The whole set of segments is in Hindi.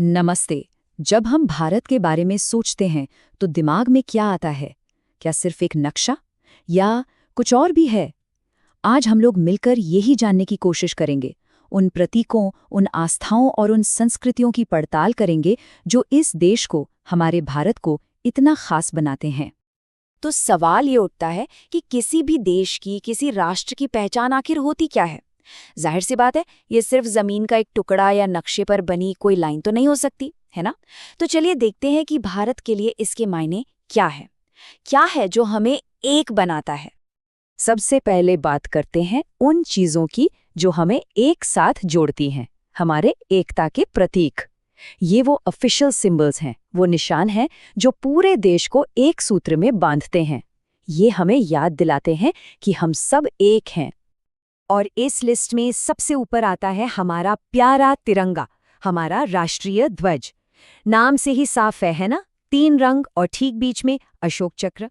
नमस्ते। जब हम भारत के बारे में सोचते हैं तो दिमाग में क्या आता है? क्या सिर्फ एक नक्शा या कुछ और भी है? आज हम लोग मिलकर यही जानने की कोशिश करेंगे। उन प्रतीकों, उन आस्थाओं और उन संस्कृतियों की पड़ताल करेंगे जो इस देश को, हमारे भारत को इतना खास बनाते हैं। तो सवाल ये उठता है कि किसी भी देश की, किसी राष्ट्र की पहचान आखिर होती क्या है? जाहिर सी बात है, ये सिर्फ जमीन का एक टुकड़ा या नक्शे पर बनी कोई लाइन तो नहीं हो सकती, है ना? तो चलिए देखते हैं कि भारत के लिए इसके मायने क्या है। क्या है जो हमें एक बनाता है? सबसे पहले बात करते हैं उन चीजों की जो हमें एक साथ जोड़ती हैं, हमारे एकता के प्रतीक। ये वो ऑफिशियल सिंबल्स हैं, वो निशान हैं जो पूरे देश को एक सूत्र में बांधते हैं। ये हमें याद दिलाते हैं कि हम सब एक हैं। और इस लिस्ट में सबसे ऊपर आता है हमारा प्यारा तिरंगा, हमारा राष्ट्रीय ध्वज। नाम से ही साफ है ना? 3 रंग और ठीक बीच में अशोक चक्र।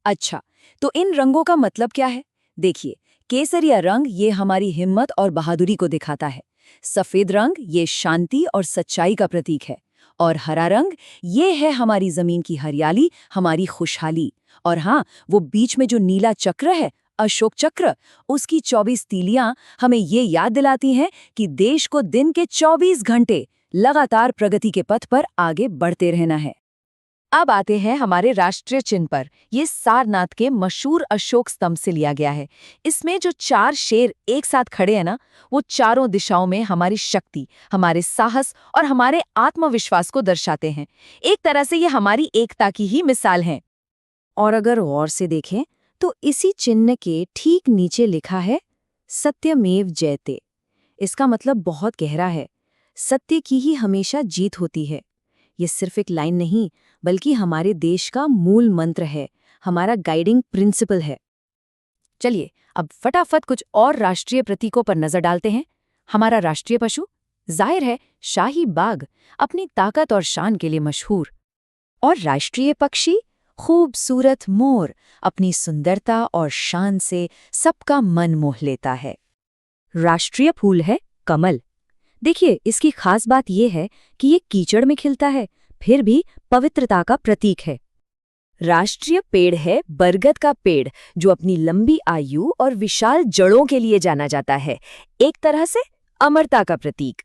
अच्छा, तो इन रंगों का मतलब क्या है? देखिए, केसरिया रंग ये हमारी हिम्मत और बहादुरी को दिखाता है। सफेद रंग ये शांति और सच्चाई का प्रतीक है। और हरा रंग ये है हमारी जमीन की हरियाली, हमारी खुशहाली। और हाँ, वो बीच में जो नीला चक्र है, अशोक चक्र, उसकी 24 तीलियां हमें ये याद दिलाती हैं कि देश को दिन के 24 घंटे लगातार प्रगति के पथ पर आगे बढ़ते रहना है। अब आते हैं हमारे राष्ट्रीय चिन्ह पर। ये सारनाथ के मशहूर अशोक स्तंभ से लिया गया है। इसमें जो 4 शेर एक साथ खड़े हैं ना, वो चारों दिशाओं में हमारी शक्ति, हमारे साहस और हमारे आत्मविश्वास को दर्शाते हैं। एक तरह से ये हमारी एकता की ही मिसाल है। और अगर गौर से देखें तो इसी चिन्ह के ठीक नीचे लिखा है सत्यमेव जयते। इसका मतलब बहुत गहरा है। सत्य की ही हमेशा जीत होती है। ये सिर्फ एक लाइन नहीं, बल्कि हमारे देश का मूल मंत्र है, हमारा गाइडिंग प्रिंसिपल है। चलिए अब फटाफट कुछ और राष्ट्रीय प्रतीकों पर नजर डालते हैं। हमारा राष्ट्रीय पशु जाहिर है शाही बाघ, अपनी ताकत और शान के लिए मशहूर। और राष्ट्रीय पक्षी खूबसूरत मोर, अपनी सुंदरता और शान से सबका मन मोह लेता है। राष्ट्रीय फूल है कमल। देखिए, इसकी खास बात यह है कि ये कीचड़ में खिलता है, फिर भी पवित्रता का प्रतीक है। राष्ट्रीय पेड़ है बरगद का पेड़, जो अपनी लंबी आयु और विशाल जड़ों के लिए जाना जाता है, एक तरह से अमरता का प्रतीक।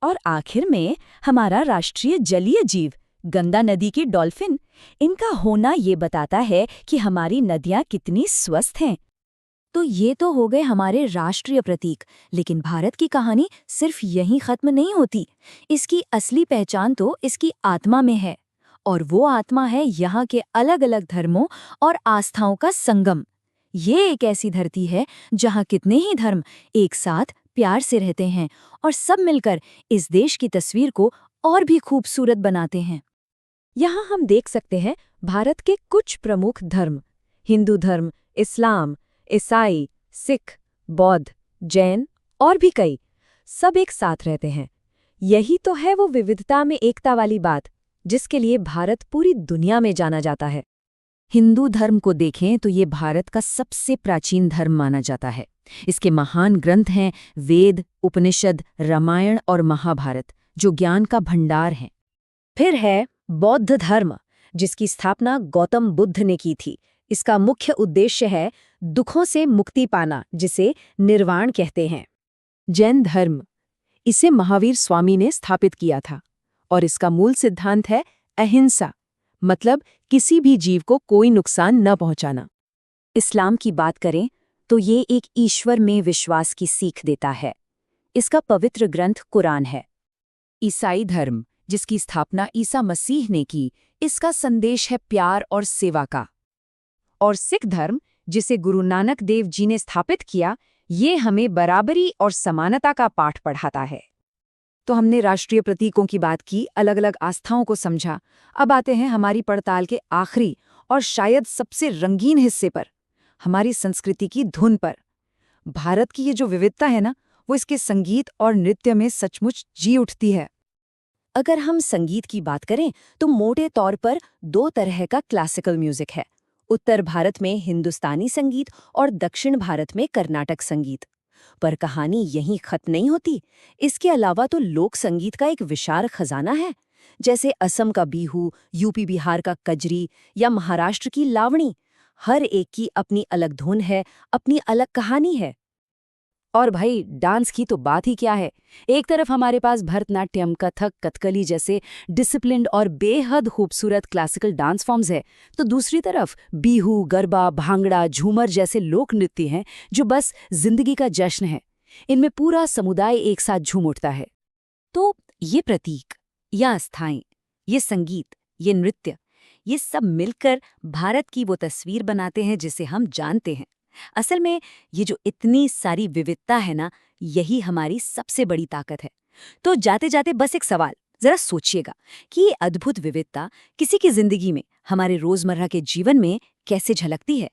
और आखिर में हमारा राष्ट्रीय जलीय जीव गंगा नदी की डॉल्फिन। इनका होना ये बताता है कि हमारी नदियां कितनी स्वस्थ हैं। तो ये तो हो गए हमारे राष्ट्रीय प्रतीक, लेकिन भारत की कहानी सिर्फ यहीं खत्म नहीं होती। इसकी असली पहचान तो इसकी आत्मा में है, और वो आत्मा है यहाँ के अलग अलग धर्मों और आस्थाओं का संगम। ये एक ऐसी धरती है जहाँ कितने ही धर्म एक साथ प्यार से रहते हैं और सब मिलकर इस देश की तस्वीर को और भी खूबसूरत बनाते हैं। यहाँ हम देख सकते हैं भारत के कुछ प्रमुख धर्म: हिंदू धर्म, इस्लाम, ईसाई, सिख, बौद्ध, जैन और भी कई, सब एक साथ रहते हैं। यही तो है वो विविधता में एकता वाली बात, जिसके लिए भारत पूरी दुनिया में जाना जाता है। हिंदू धर्म को देखें तो ये भारत का सबसे प्राचीन धर्म माना जाता है। इसके महान ग्रंथ हैं वेद, उपनिषद, रामायण और महाभारत, जो ज्ञान का भंडार हैं। फिर है बौद्ध धर्म, जिसकी स्थापना गौतम बुद्ध ने की थी। इसका मुख्य उद्देश्य है दुखों से मुक्ति पाना, जिसे निर्वाण कहते हैं। जैन धर्म, इसे महावीर स्वामी ने स्थापित किया था, और इसका मूल सिद्धांत है अहिंसा, मतलब किसी भी जीव को कोई नुकसान न पहुंचाना। इस्लाम की बात करें तो ये एक ईश्वर में विश्वास की सीख देता है। इसका पवित्र ग्रंथ कुरान है। ईसाई धर्म, जिसकी स्थापना ईसा मसीह ने की, इसका संदेश है प्यार और सेवा का। और सिख धर्म, जिसे गुरु नानक देव जी ने स्थापित किया, ये हमें बराबरी और समानता का पाठ पढ़ाता है। तो हमने राष्ट्रीय प्रतीकों की बात की, अलग अलग आस्थाओं को समझा। अब आते हैं हमारी पड़ताल के आखिरी और शायद सबसे रंगीन हिस्से पर, हमारी संस्कृति की धुन पर। भारत की ये जो विविधता है ना, वो इसके संगीत और नृत्य में सचमुच जी उठती है। अगर हम संगीत की बात करें तो मोटे तौर पर 2 तरह का क्लासिकल म्यूजिक है। उत्तर भारत में हिंदुस्तानी संगीत और दक्षिण भारत में कर्नाटक संगीत। पर कहानी यहीं खत्म नहीं होती। इसके अलावा तो लोक संगीत का एक विशाल खजाना है, जैसे असम का बिहू, यूपी बिहार का कजरी या महाराष्ट्र की लावणी। हर एक की अपनी अलग धुन है, अपनी अलग कहानी है। और भाई डांस की तो बात ही क्या है। एक तरफ हमारे पास भरतनाट्यम, कथक, कथकली जैसे डिसिप्लिन्ड और बेहद खूबसूरत क्लासिकल डांस फॉर्म्स है, तो दूसरी तरफ बिहू, गरबा, भांगड़ा, झूमर जैसे लोक नृत्य हैं जो बस जिंदगी का जश्न है। इनमें पूरा समुदाय एक साथ झूम उठता है। तो ये प्रतीक, या अस्थाएं, ये संगीत, ये नृत्य, ये सब मिलकर भारत की वो तस्वीर बनाते हैं जिसे हम जानते हैं। असल में ये जो इतनी सारी विविधता है ना, यही हमारी सबसे बड़ी ताकत है। तो जाते जाते बस एक सवाल जरा सोचिएगा कि ये अद्भुत विविधता किसी की जिंदगी में, हमारे रोजमर्रा के जीवन में कैसे झलकती है।